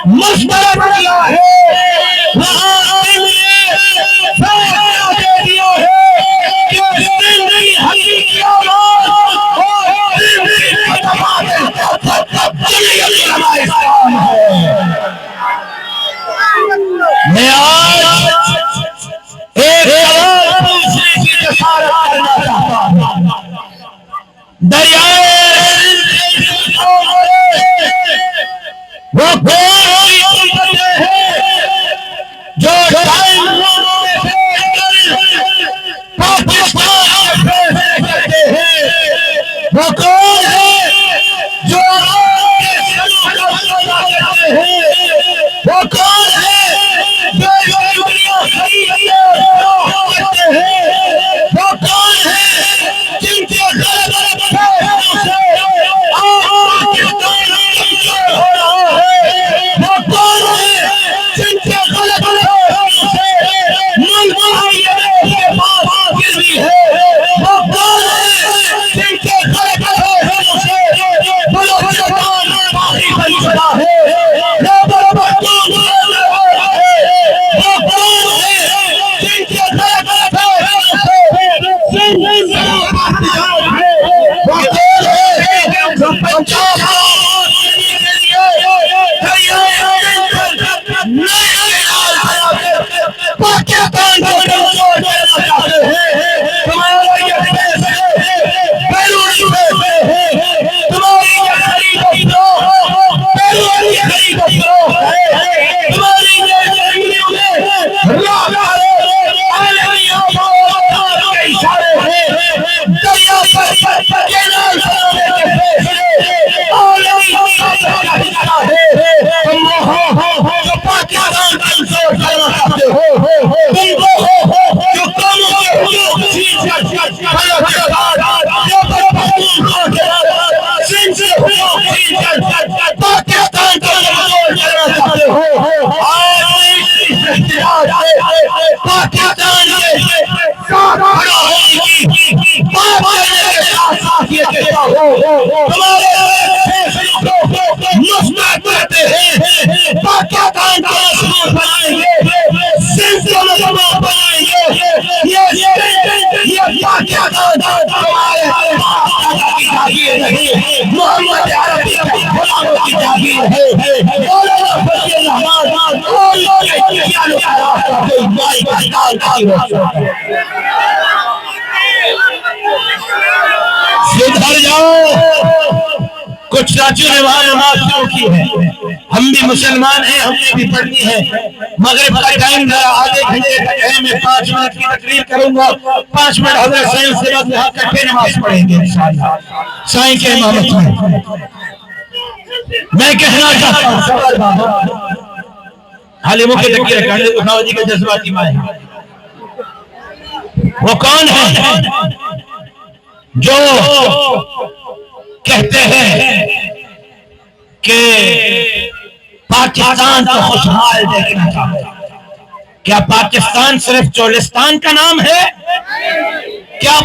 मशवरा किया है, वहाँ दे दिया है कि जिंदगी हकीकी आवाज और जिंदगी हमारे काम है। मैं आज एक सवाल पूछने की जसारत करना चाहता हूँ। दरियाए वो कौन है जो पाकिस्तान करते हैं? वो कौन है जो करते हैं? वो कौन है जो दुनिया खरीदते हैं? वो कौन है जिनके सुधर जाओ। कुछ साथियों ने वहां नमाज शुरू की है, हम भी मुसलमान हैं, हमने भी पढ़नी है। मगरिब का टाइम जरा आधे घंटे तक है, मैं 5 मिनट की तकरीर करूंगा। 5 मिनट हजरत साईं से बाद यहाँ इकट्ठे नमाज पढ़ेंगे इंशाअल्लाह साईं के इमामत में। मैं कहना चाहता हूँ हालिमों के तकरीर करने उठाओ जी के जज्बाती माए। वो कौन है जो कहते हैं कि पाकिस्तान को खुशहाल देखना चाहते हैं? क्या पाकिस्तान सिर्फ चोलिस्तान का नाम है? क्या